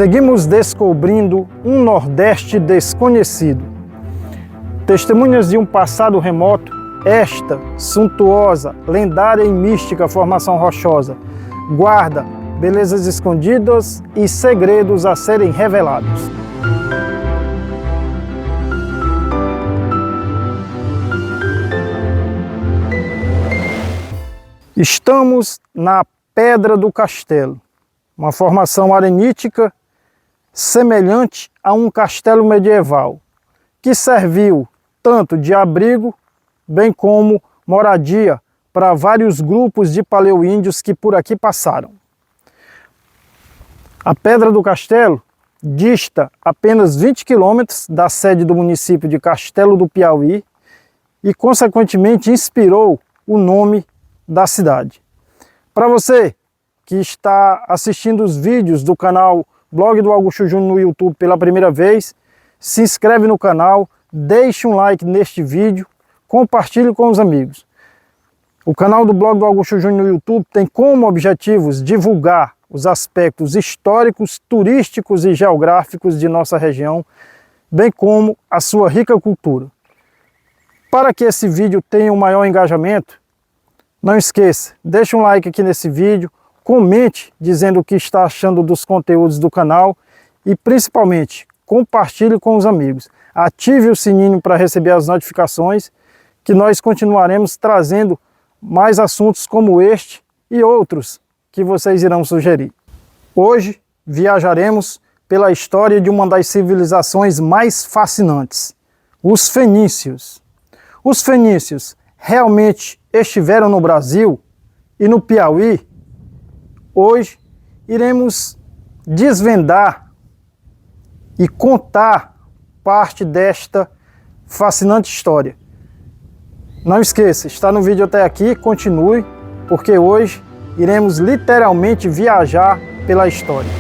Seguimos descobrindo um Nordeste desconhecido. Testemunhas de um passado remoto, esta suntuosa, lendária e mística formação rochosa guarda belezas escondidas e segredos a serem revelados. Estamos na Pedra do Castelo, uma formação arenítica semelhante a um castelo medieval, que serviu tanto de abrigo, bem como moradia para vários grupos de paleoíndios que por aqui passaram. A Pedra do Castelo dista apenas 20 quilômetros da sede do município de Castelo do Piauí e, consequentemente, inspirou o nome da cidade. Para você que está assistindo os vídeos do canal Blog do Augusto Júnior no YouTube pela primeira vez, se inscreve no canal, deixe um like neste vídeo, compartilhe com os amigos. O canal do Blog do Augusto Júnior no YouTube tem como objetivos divulgar os aspectos históricos, turísticos e geográficos de nossa região, bem como a sua rica cultura. Para que esse vídeo tenha um maior engajamento, não esqueça, deixe um like aqui nesse vídeo, comente dizendo o que está achando dos conteúdos do canal e, principalmente, compartilhe com os amigos. Ative o sininho para receber as notificações, que nós continuaremos trazendo mais assuntos como este e outros que vocês irão sugerir. Hoje viajaremos pela história de uma das civilizações mais fascinantes, os fenícios. Os fenícios realmente estiveram no Brasil e no Piauí? Hoje iremos desvendar e contar parte desta fascinante história. Não esqueça, está no vídeo até aqui, continue, porque hoje iremos literalmente viajar pela história.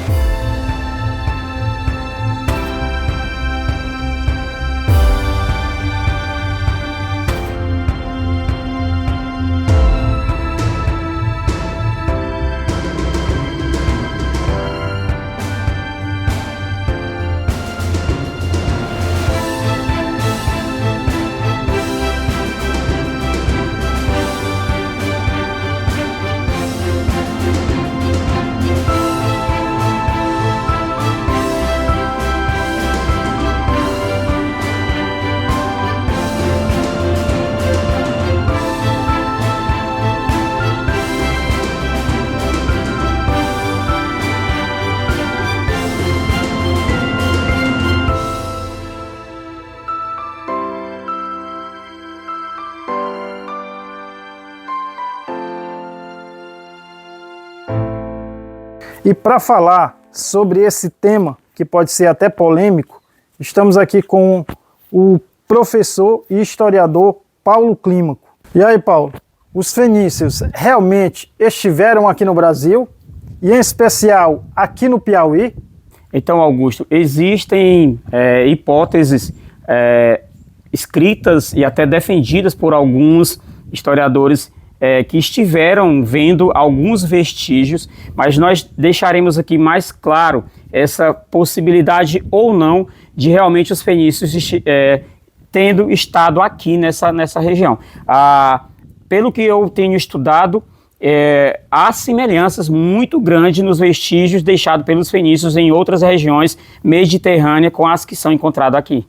E para falar sobre esse tema, que pode ser até polêmico, estamos aqui com o professor e historiador Paulo Clímaco. E aí, Paulo, os fenícios realmente estiveram aqui no Brasil, e em especial aqui no Piauí? Então, Augusto, existem hipóteses escritas e até defendidas por alguns historiadores que estiveram vendo alguns vestígios, mas nós deixaremos aqui mais claro essa possibilidade ou não de realmente os fenícios tendo estado aqui nessa região. Pelo que eu tenho estudado, há semelhanças muito grandes nos vestígios deixados pelos fenícios em outras regiões mediterrâneas com as que são encontradas aqui.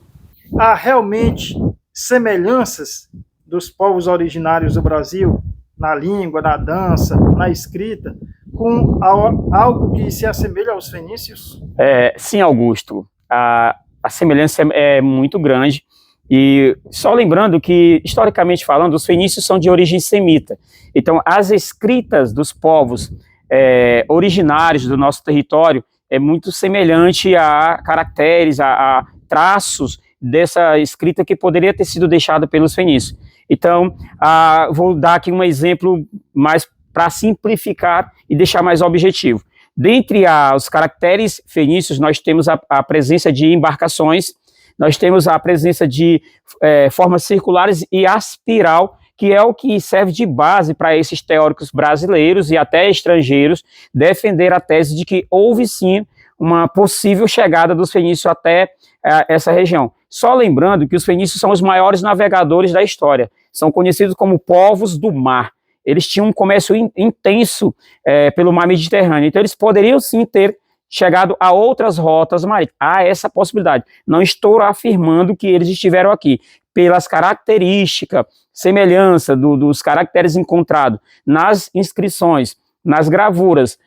Há realmente semelhanças dos povos originários do Brasil na língua, na dança, na escrita, com algo que se assemelha aos fenícios? Sim, Augusto. A semelhança é muito grande. E só lembrando que, historicamente falando, os fenícios são de origem semita. Então, as escritas dos povos originários do nosso território é muito semelhante a caracteres, a traços dessa escrita que poderia ter sido deixada pelos fenícios. Então, vou dar aqui um exemplo mais para simplificar e deixar mais objetivo. Dentre os caracteres fenícios, nós temos a presença de embarcações, nós temos a presença de formas circulares e a espiral, que é o que serve de base para esses teóricos brasileiros e até estrangeiros defender a tese de que houve sim uma possível chegada dos fenícios até essa região. Só lembrando que os fenícios são os maiores navegadores da história, são conhecidos como povos do mar. Eles tinham um comércio intenso pelo mar Mediterrâneo, então eles poderiam sim ter chegado a outras rotas marítimas. Há essa possibilidade. Não estou afirmando que eles estiveram aqui. Pelas características, semelhança dos caracteres encontrados nas inscrições, nas gravuras,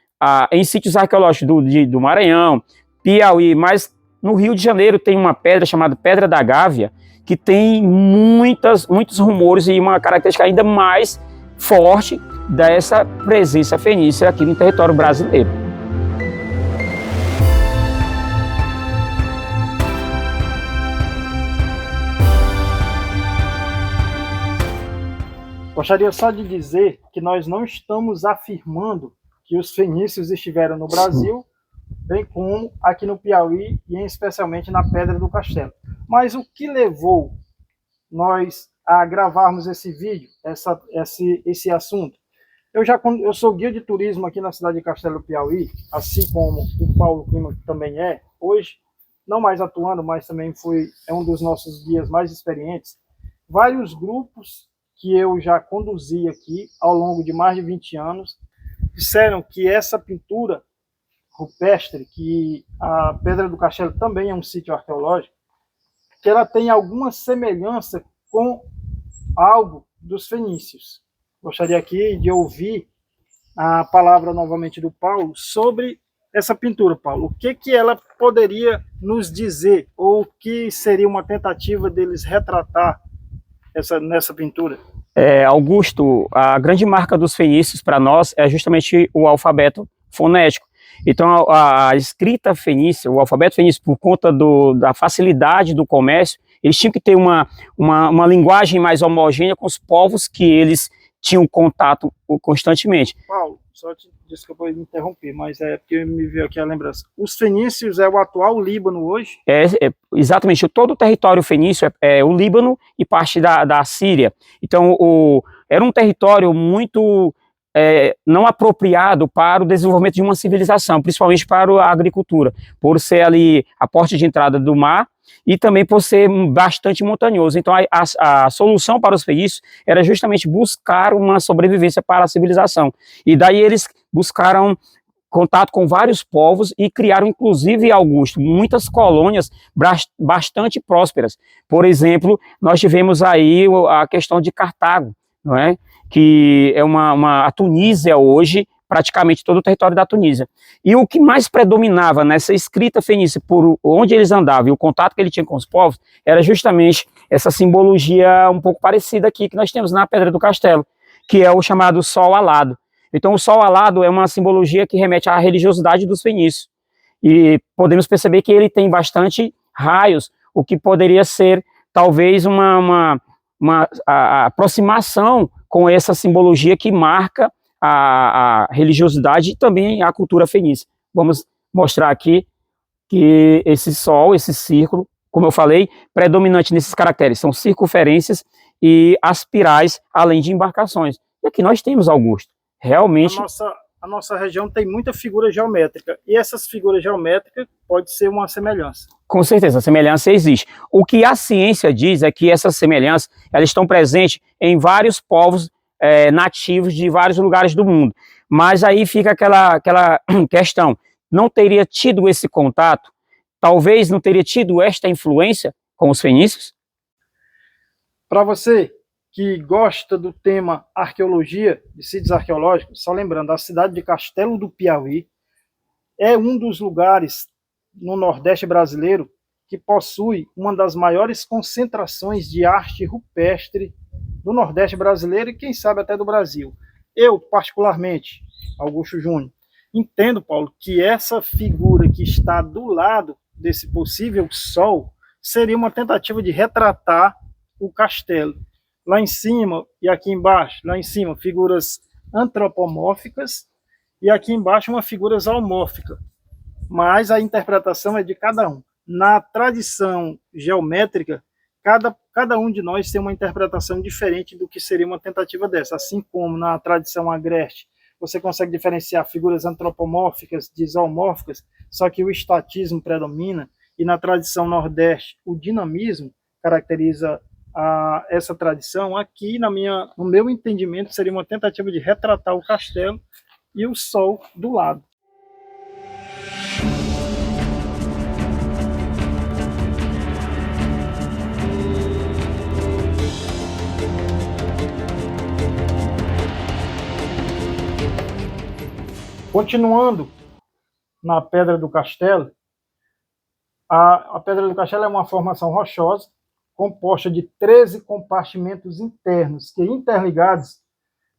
em sítios arqueológicos do Maranhão, Piauí, mas no Rio de Janeiro tem uma pedra chamada Pedra da Gávea, que tem muitos rumores e uma característica ainda mais forte dessa presença fenícia aqui no território brasileiro. Gostaria só de dizer que nós não estamos afirmando que os fenícios estiveram no Brasil, bem como aqui no Piauí e especialmente na Pedra do Castelo. Mas o que levou nós a gravarmos esse vídeo, esse assunto? Eu sou guia de turismo aqui na cidade de Castelo do Piauí, assim como o Paulo Clima também hoje, não mais atuando, mas também é um dos nossos guias mais experientes. Vários grupos que eu já conduzi aqui ao longo de mais de 20 anos, disseram que essa pintura rupestre, que a Pedra do Castelo também é um sítio arqueológico, que ela tem alguma semelhança com algo dos fenícios. Gostaria aqui de ouvir a palavra novamente do Paulo sobre essa pintura, Paulo. O que ela poderia nos dizer, ou o que seria uma tentativa deles retratar nessa pintura? Augusto, a grande marca dos fenícios para nós é justamente o alfabeto fonético. Então a escrita fenícia, o alfabeto fenício, por conta da facilidade do comércio, eles tinham que ter uma linguagem mais homogênea com os povos que eles tinham contato constantemente. Paulo, só desculpa me interromper, mas é porque me veio aqui a lembrança. Os fenícios é o atual Líbano hoje? Exatamente, todo o território fenício é o Líbano e parte da Síria. Então era um território muito não apropriado para o desenvolvimento de uma civilização, principalmente para a agricultura, por ser ali a porta de entrada do mar e também por ser bastante montanhoso. Então a solução para os fenícios era justamente buscar uma sobrevivência para a civilização. E daí eles buscaram contato com vários povos e criaram, inclusive, Augusto, muitas colônias bastante prósperas. Por exemplo, nós tivemos aí a questão de Cartago, não é? Que é a Tunísia hoje, praticamente todo o território da Tunísia. E o que mais predominava nessa escrita fenícia, por onde eles andavam e o contato que ele tinha com os povos, era justamente essa simbologia um pouco parecida aqui que nós temos na Pedra do Castelo, que é o chamado sol alado. Então o sol alado é uma simbologia que remete à religiosidade dos fenícios. E podemos perceber que ele tem bastante raios, o que poderia ser talvez uma aproximação com essa simbologia que marca a religiosidade e também a cultura fenícia. Vamos mostrar aqui que esse sol, esse círculo, como eu falei, predominante nesses caracteres, são circunferências e aspirais, além de embarcações. E aqui nós temos, Augusto, realmente... A nossa região tem muita figura geométrica, e essas figuras geométricas pode ser uma semelhança. Com certeza, a semelhança existe. O que a ciência diz é que essas semelhanças elas estão presentes em vários povos nativos de vários lugares do mundo. Mas aí fica aquela questão, não teria tido esse contato, talvez não teria tido esta influência com os fenícios? Para você que gosta do tema arqueologia, de sítios arqueológicos, só lembrando, a cidade de Castelo do Piauí é um dos lugares no Nordeste brasileiro que possui uma das maiores concentrações de arte rupestre do Nordeste brasileiro e quem sabe até do Brasil. Eu, particularmente, Augusto Júnior, entendo, Paulo, que essa figura que está do lado desse possível sol seria uma tentativa de retratar o castelo. Lá em cima e aqui embaixo, lá em cima, figuras antropomórficas e aqui embaixo uma figura zoomórfica. Mas a interpretação é de cada um. Na tradição geométrica, cada um de nós tem uma interpretação diferente do que seria uma tentativa dessa. Assim como na tradição agreste, você consegue diferenciar figuras antropomórficas de zoomórficas, só que o estatismo predomina, e na tradição nordeste o dinamismo caracteriza essa tradição. Aqui, no meu entendimento, seria uma tentativa de retratar o castelo e o sol do lado. Continuando na Pedra do Castelo, a Pedra do Castelo é uma formação rochosa composta de 13 compartimentos internos que, interligados,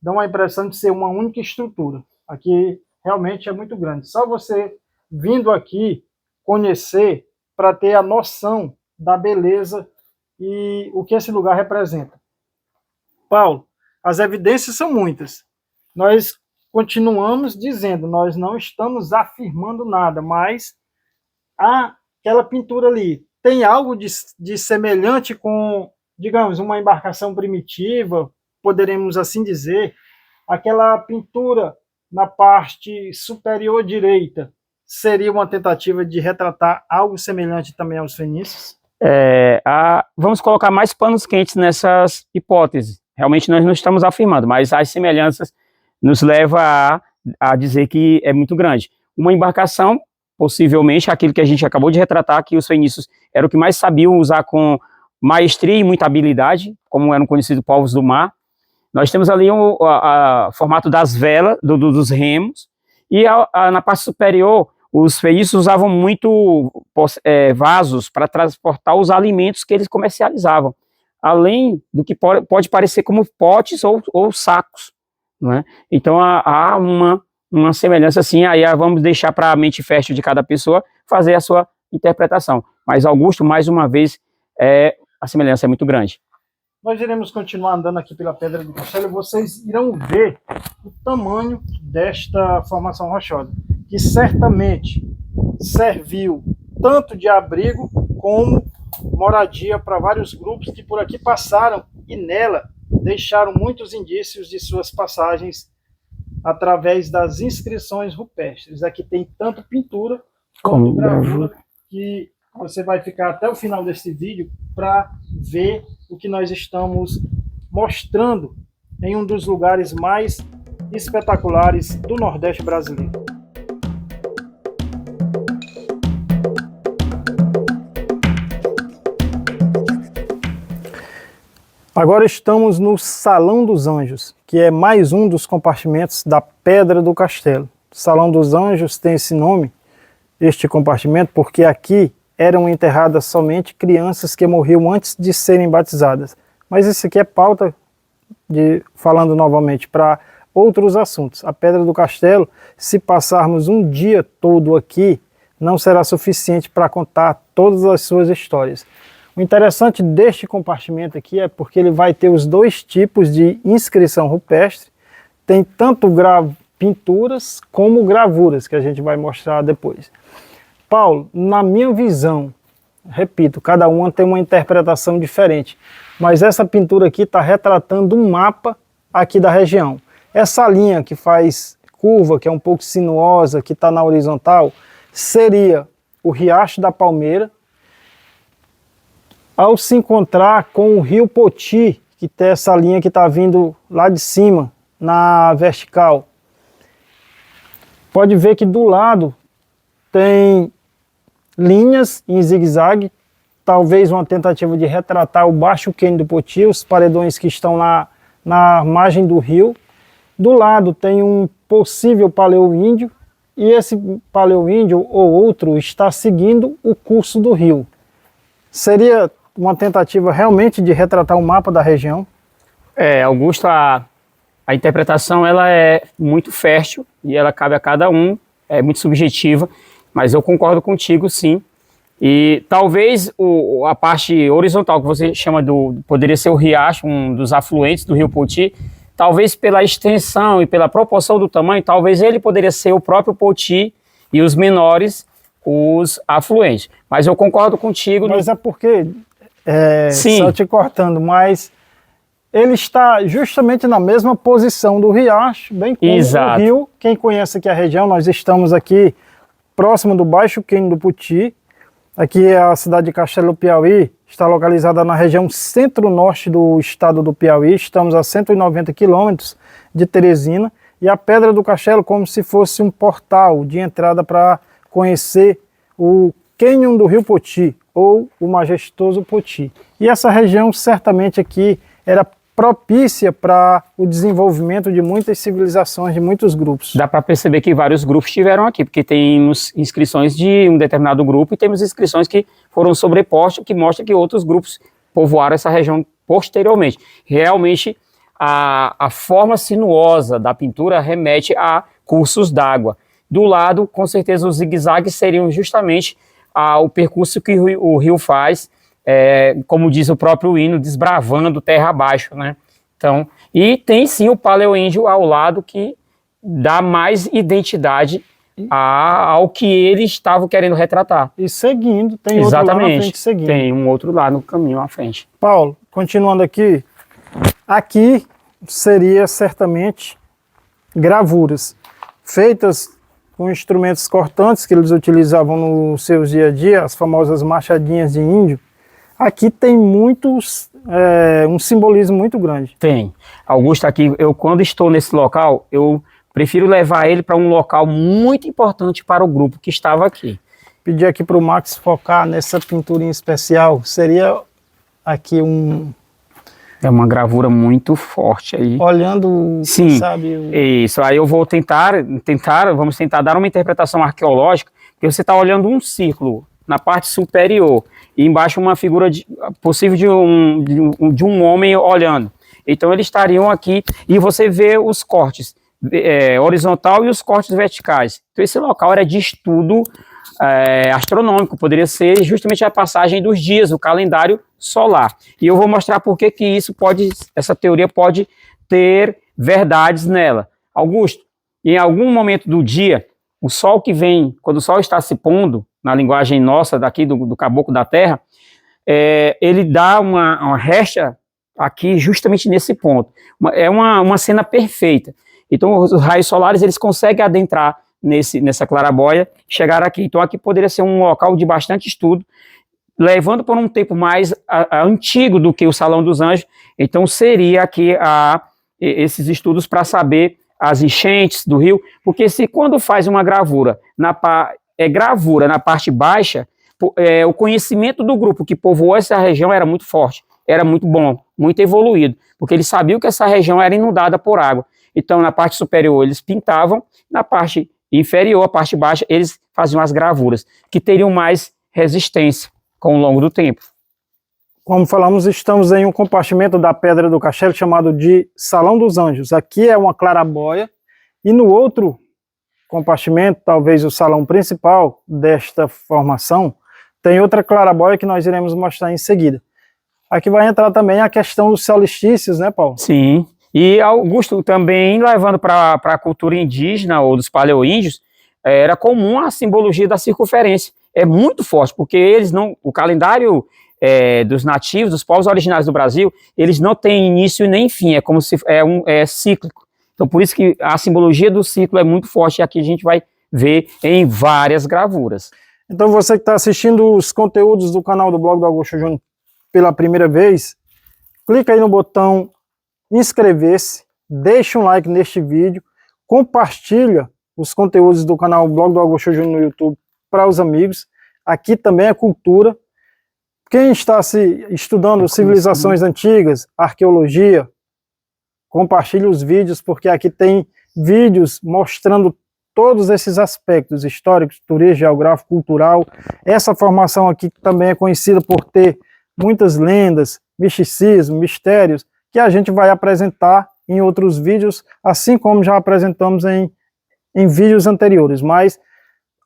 dão a impressão de ser uma única estrutura. Aqui realmente é muito grande. Só você vindo aqui conhecer para ter a noção da beleza e o que esse lugar representa. Paulo, as evidências são muitas. Nós continuamos dizendo, nós não estamos afirmando nada, mas aquela pintura ali tem algo de semelhante com, digamos, uma embarcação primitiva, poderemos assim dizer. Aquela pintura na parte superior direita seria uma tentativa de retratar algo semelhante também aos fenícios? Vamos colocar mais panos quentes nessas hipóteses. Realmente nós não estamos afirmando, mas as semelhanças nos levam a dizer que é muito grande. Uma embarcação, possivelmente, aquilo que a gente acabou de retratar, que os fenícios eram o que mais sabiam usar com maestria e muita habilidade, como eram conhecidos povos do mar. Nós temos ali o formato das velas, dos remos, e na parte superior, os fenícios usavam muito vasos para transportar os alimentos que eles comercializavam, além do que pode parecer como potes ou sacos, não é? Então há uma semelhança assim. Aí vamos deixar para a mente fértil de cada pessoa fazer a sua interpretação. Mas, Augusto, mais uma vez, a semelhança é muito grande. Nós iremos continuar andando aqui pela Pedra do Castelo e vocês irão ver o tamanho desta formação rochosa, que certamente serviu tanto de abrigo como moradia para vários grupos que por aqui passaram e nela deixaram muitos indícios de suas passagens através das inscrições rupestres. Aqui tem tanto pintura como gravura, que você vai ficar até o final desse vídeo para ver o que nós estamos mostrando em um dos lugares mais espetaculares do Nordeste brasileiro. Agora estamos no Salão dos Anjos, que é mais um dos compartimentos da Pedra do Castelo. Salão dos Anjos tem esse nome, este compartimento, porque aqui eram enterradas somente crianças que morriam antes de serem batizadas. Mas isso aqui é pauta, falando novamente, para outros assuntos. A Pedra do Castelo, se passarmos um dia todo aqui, não será suficiente para contar todas as suas histórias. O interessante deste compartimento aqui é porque ele vai ter os dois tipos de inscrição rupestre. Tem tanto pinturas como gravuras, que a gente vai mostrar depois. Paulo, na minha visão, repito, cada uma tem uma interpretação diferente, mas essa pintura aqui está retratando um mapa aqui da região. Essa linha que faz curva, que é um pouco sinuosa, que está na horizontal, seria o Riacho da Palmeira, ao se encontrar com o Rio Poti, que tem essa linha que está vindo lá de cima, na vertical. Pode ver que do lado tem linhas em zigue-zague, talvez uma tentativa de retratar o Baixo Quênio do Poti, os paredões que estão na margem do rio. Do lado tem um possível paleoíndio, e esse paleoíndio ou outro está seguindo o curso do rio. Seria uma tentativa realmente de retratar o mapa da região? Augusto, a interpretação ela é muito fértil e ela cabe a cada um, é muito subjetiva, mas eu concordo contigo, sim. E talvez a parte horizontal que você chama poderia ser o riacho, um dos afluentes do rio Poti, talvez pela extensão e pela proporção do tamanho, talvez ele poderia ser o próprio Poti e os menores, os afluentes. Mas eu concordo contigo. Mas é porque, só te cortando, mas ele está justamente na mesma posição do riacho, bem como o rio. Quem conhece aqui a região, nós estamos aqui próximo do Baixo Quênio do Poti. Aqui é a cidade de Castelo do Piauí, está localizada na região centro-norte do estado do Piauí. Estamos a 190 quilômetros de Teresina. E a Pedra do Castelo como se fosse um portal de entrada para conhecer o Cânion do Rio Poti, ou o majestoso Poti. E essa região certamente aqui era propícia para o desenvolvimento de muitas civilizações, de muitos grupos. Dá para perceber que vários grupos estiveram aqui, porque temos inscrições de um determinado grupo e temos inscrições que foram sobrepostas, que mostram que outros grupos povoaram essa região posteriormente. Realmente, a forma sinuosa da pintura remete a cursos d'água. Do lado, com certeza, os zigue-zagues seriam justamente o percurso que o rio faz, como diz o próprio hino, desbravando terra abaixo, né? Então, e tem sim o paleoíndio ao lado, que dá mais identidade ao que eles estavam querendo retratar. E seguindo, tem outro lá na frente seguindo. Tem um outro lá no caminho à frente. Paulo, continuando aqui, aqui seria certamente gravuras feitas com instrumentos cortantes que eles utilizavam no seu dia a dia, as famosas machadinhas de índio. Aqui tem um simbolismo muito grande. Tem. Augusto, aqui, quando estou nesse local, eu prefiro levar ele para um local muito importante para o grupo que estava aqui. Pedir aqui para o Max focar nessa pintura em especial, seria aqui É uma gravura muito forte aí. Olhando, sim, sabe? Isso, aí eu vou vamos tentar dar uma interpretação arqueológica, porque você está olhando um círculo na parte superior, e embaixo uma figura possível de um homem olhando. Então eles estariam aqui, e você vê os cortes horizontal e os cortes verticais. Então esse local era de estudo astronômico, poderia ser justamente a passagem dos dias, o calendário solar. E eu vou mostrar por que essa teoria pode ter verdades nela. Augusto, em algum momento do dia, o sol que vem, quando o sol está se pondo, na linguagem nossa daqui do caboclo da terra, ele dá uma recha aqui justamente nesse ponto. É uma cena perfeita. Então os raios solares eles conseguem adentrar nessa claraboia, chegar aqui. Então aqui poderia ser um local de bastante estudo, levando por um tempo mais antigo do que o Salão dos Anjos. Então seria aqui esses estudos para saber as enchentes do rio, porque se quando faz uma gravura na parte baixa, o conhecimento do grupo que povoou essa região era muito forte, era muito bom, muito evoluído, porque eles sabiam que essa região era inundada por água. Então na parte superior eles pintavam, na parte inferior, a parte baixa, eles faziam as gravuras, que teriam mais resistência com o longo do tempo. Como falamos, estamos em um compartimento da Pedra do Castelo chamado de Salão dos Anjos. Aqui é uma claraboia, e no outro compartimento, talvez o salão principal desta formação, tem outra claraboia que nós iremos mostrar em seguida. Aqui vai entrar também a questão dos solstícios, né, Paulo? Sim. E Augusto também, levando para a cultura indígena ou dos paleoíndios, era comum a simbologia da circunferência. É muito forte, porque o calendário dos nativos, dos povos originários do Brasil, eles não têm início nem fim, é como se é cíclico. Então por isso que a simbologia do ciclo é muito forte, e aqui a gente vai ver em várias gravuras. Então você que está assistindo os conteúdos do canal do blog do Augusto Júnior pela primeira vez, clica aí no botão inscrever-se, deixa um like neste vídeo, compartilha os conteúdos do canal Blog do Augusto Júnior no YouTube para os amigos. Aqui também é cultura. Quem está estudando civilizações antigas, arqueologia, compartilhe os vídeos, porque aqui tem vídeos mostrando todos esses aspectos históricos, turístico, geográfico, cultural. Essa formação aqui também é conhecida por ter muitas lendas, misticismo, mistérios, que a gente vai apresentar em outros vídeos, assim como já apresentamos em vídeos anteriores. Mas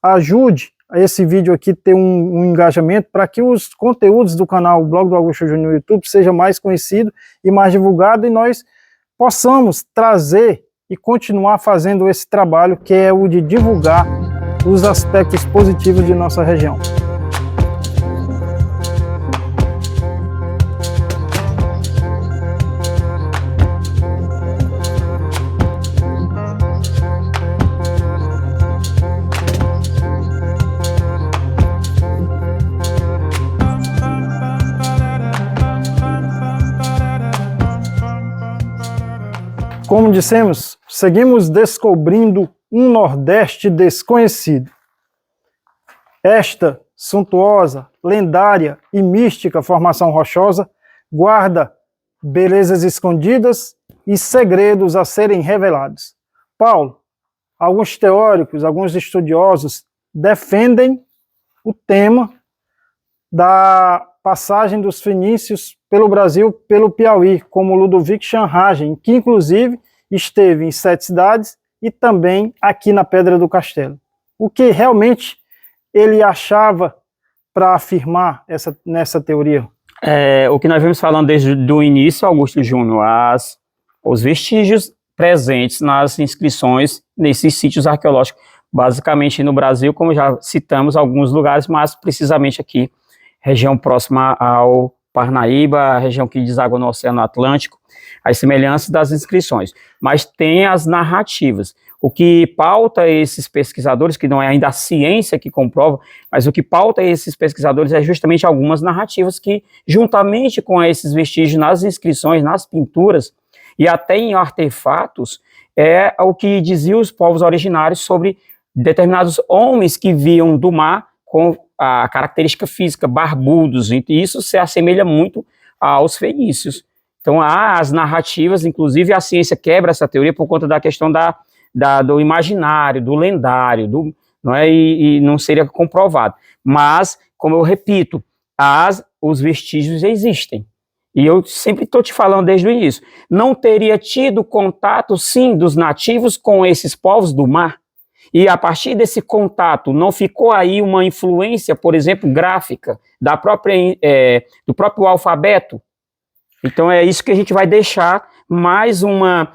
ajude esse vídeo aqui ter um engajamento para que os conteúdos do canal Blog do Augusto Júnior no YouTube seja mais conhecido e mais divulgado, e nós possamos trazer e continuar fazendo esse trabalho, que é o de divulgar os aspectos positivos de nossa região. Como dissemos, seguimos descobrindo um Nordeste desconhecido. Esta suntuosa, lendária e mística formação rochosa guarda belezas escondidas e segredos a serem revelados. Paulo, alguns teóricos, alguns estudiosos defendem o tema da passagem dos fenícios pelo Brasil, pelo Piauí, como Ludovic Scharnhagen, que inclusive esteve em 7 cidades e também aqui na Pedra do Castelo. O que realmente ele achava para afirmar nessa teoria? O que nós vemos falando desde o início, Augusto Júnior, os vestígios presentes nas inscrições nesses sítios arqueológicos, basicamente no Brasil, como já citamos alguns lugares, mas precisamente aqui, região próxima ao Parnaíba, a região que deságua no Oceano Atlântico, as semelhanças das inscrições, mas tem as narrativas. O que pauta esses pesquisadores, que não é ainda a ciência que comprova, mas o que pauta esses pesquisadores é justamente algumas narrativas que, juntamente com esses vestígios nas inscrições, nas pinturas e até em artefatos, é o que diziam os povos originários sobre determinados homens que viam do mar com a característica física, barbudos, e isso se assemelha muito aos fenícios. Então há as narrativas, inclusive a ciência quebra essa teoria por conta da questão do imaginário, do lendário, não é? E não seria comprovado. Mas, como eu repito, os vestígios existem. E eu sempre estou te falando desde o início. Não teria tido contato, sim, dos nativos com esses povos do mar? E a partir desse contato, não ficou aí uma influência, por exemplo, gráfica, do próprio alfabeto? Então é isso que a gente vai deixar mais uma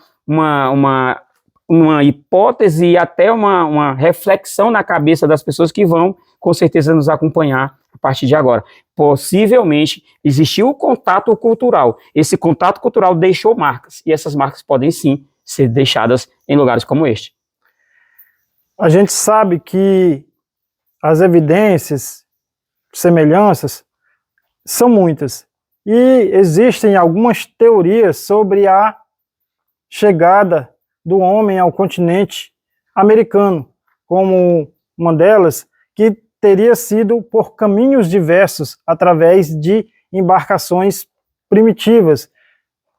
hipótese e até uma reflexão na cabeça das pessoas que vão, com certeza, nos acompanhar a partir de agora. Possivelmente, existiu o contato cultural. Esse contato cultural deixou marcas, e essas marcas podem, sim, ser deixadas em lugares como este. A gente sabe que as evidências, semelhanças, são muitas. E existem algumas teorias sobre a chegada do homem ao continente americano, como uma delas, que teria sido por caminhos diversos, através de embarcações primitivas.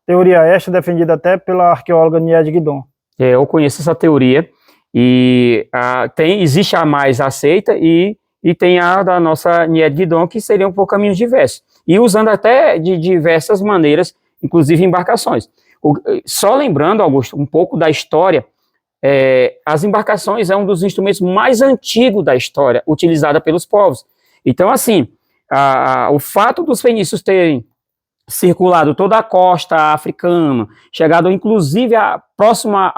Teoria esta defendida até pela arqueóloga Nied Guidon. Eu conheço essa teoria, e existe a mais aceita e tem a da nossa Nied Guidon, que seriam por caminhos diversos, e usando até de diversas maneiras, inclusive embarcações. Só lembrando, Augusto, um pouco da história, as embarcações é um dos instrumentos mais antigos da história, utilizada pelos povos. Então, assim, o fato dos fenícios terem circulado toda a costa africana, chegado inclusive próxima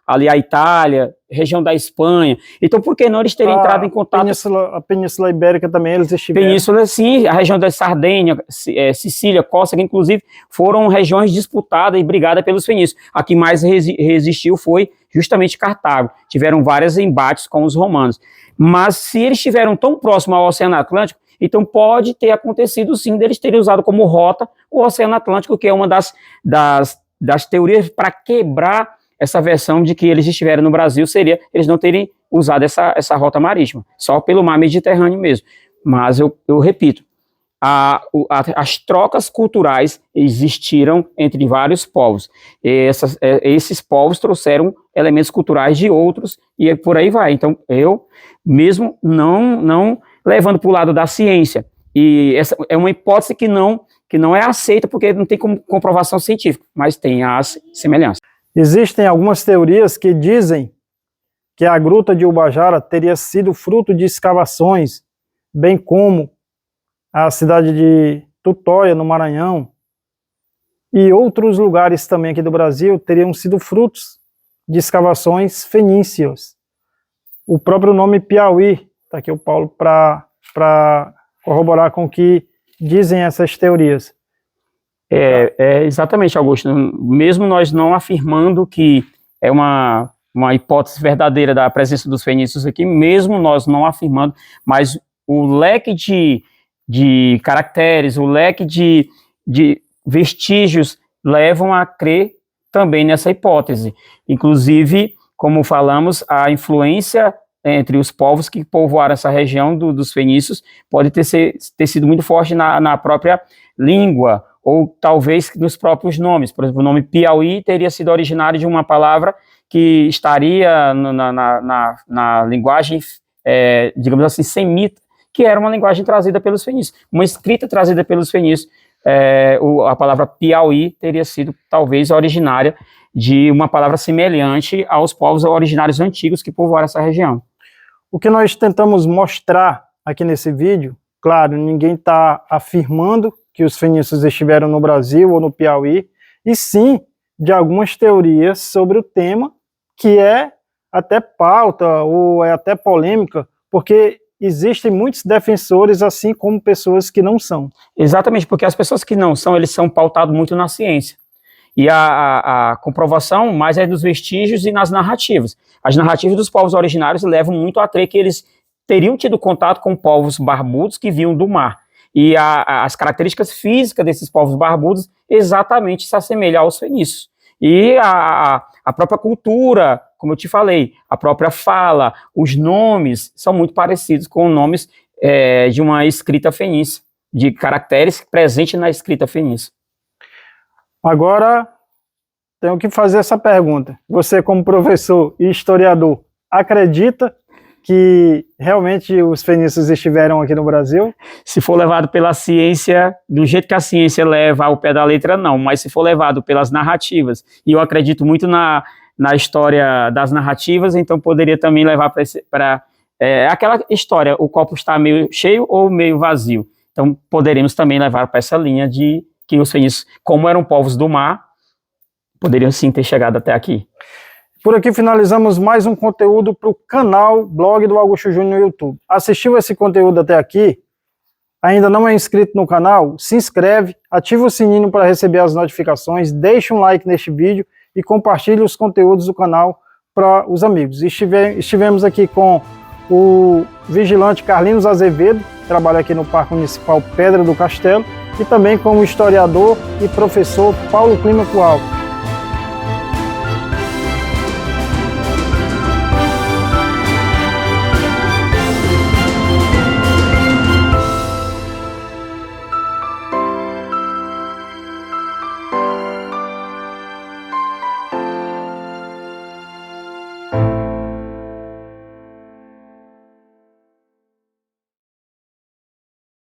ali à Itália, região da Espanha. Então, por que não eles terem entrado em contato? A Península Ibérica também, eles estiveram. Península, sim, a região da Sardenha, Sicília, Córcega, inclusive, foram regiões disputadas e brigadas pelos fenícios. A que mais resistiu foi justamente Cartago. Tiveram vários embates com os romanos. Mas se eles estiveram tão próximos ao Oceano Atlântico, então pode ter acontecido, sim, deles terem usado como rota o Oceano Atlântico, que é uma das teorias para quebrar essa versão de que eles estiveram no Brasil, seria eles não terem usado essa rota marítima, só pelo mar Mediterrâneo mesmo. Mas eu repito, as trocas culturais existiram entre vários povos. Esses povos trouxeram elementos culturais de outros e por aí vai. Então, eu mesmo não levando para o lado da ciência, e essa é uma hipótese que não é aceita porque não tem comprovação científica, mas tem as semelhanças. Existem algumas teorias que dizem que a Gruta de Ubajara teria sido fruto de escavações, bem como a cidade de Tutóia, no Maranhão, e outros lugares também aqui do Brasil teriam sido frutos de escavações fenícias. O próprio nome Piauí, está aqui o Paulo para corroborar com o que dizem essas teorias. Exatamente, Augusto. Mesmo nós não afirmando que é uma hipótese verdadeira da presença dos fenícios aqui, mesmo nós não afirmando, mas o leque de caracteres, o leque de vestígios levam a crer também nessa hipótese. Inclusive, como falamos, a influência entre os povos que povoaram essa região dos fenícios pode ter sido muito forte na própria língua, ou talvez nos próprios nomes. Por exemplo, o nome Piauí teria sido originário de uma palavra que estaria na linguagem, digamos assim, semita, que era uma linguagem trazida pelos fenícios, uma escrita trazida pelos fenícios. A palavra Piauí teria sido talvez originária de uma palavra semelhante aos povos originários antigos que povoaram essa região. O que nós tentamos mostrar aqui nesse vídeo, claro, ninguém está afirmando que os fenícios estiveram no Brasil ou no Piauí, e sim de algumas teorias sobre o tema, que é até pauta ou é até polêmica, porque existem muitos defensores, assim como pessoas que não são. Exatamente, porque as pessoas que não são, eles são pautados muito na ciência. E a comprovação mais é dos vestígios e nas narrativas. As narrativas dos povos originários levam muito a crer que eles teriam tido contato com povos barbudos que vinham do mar. E as características físicas desses povos barbudos exatamente se assemelham aos fenícios. E a própria cultura, como eu te falei, a própria fala, os nomes são muito parecidos com nomes de uma escrita fenícia, de caracteres presentes na escrita fenícia. Agora, tenho que fazer essa pergunta. Você, como professor e historiador, acredita que realmente os fenícios estiveram aqui no Brasil? Se for levado pela ciência, do jeito que a ciência leva ao pé da letra, não. Mas se for levado pelas narrativas, e eu acredito muito na história das narrativas, então poderia também levar para aquela história, o copo está meio cheio ou meio vazio. Então poderemos também levar para essa linha de que os fenícios, como eram povos do mar, poderiam sim ter chegado até aqui. Por aqui finalizamos mais um conteúdo para o canal Blog do Augusto Júnior no YouTube. Assistiu esse conteúdo até aqui? Ainda não é inscrito no canal? Se inscreve, ativa o sininho para receber as notificações, deixa um like neste vídeo e compartilhe os conteúdos do canal para os amigos. Estivemos aqui com o vigilante Carlinhos Azevedo, que trabalha aqui no Parque Municipal Pedra do Castelo, e também com o historiador e professor Paulo Clímaco Alves.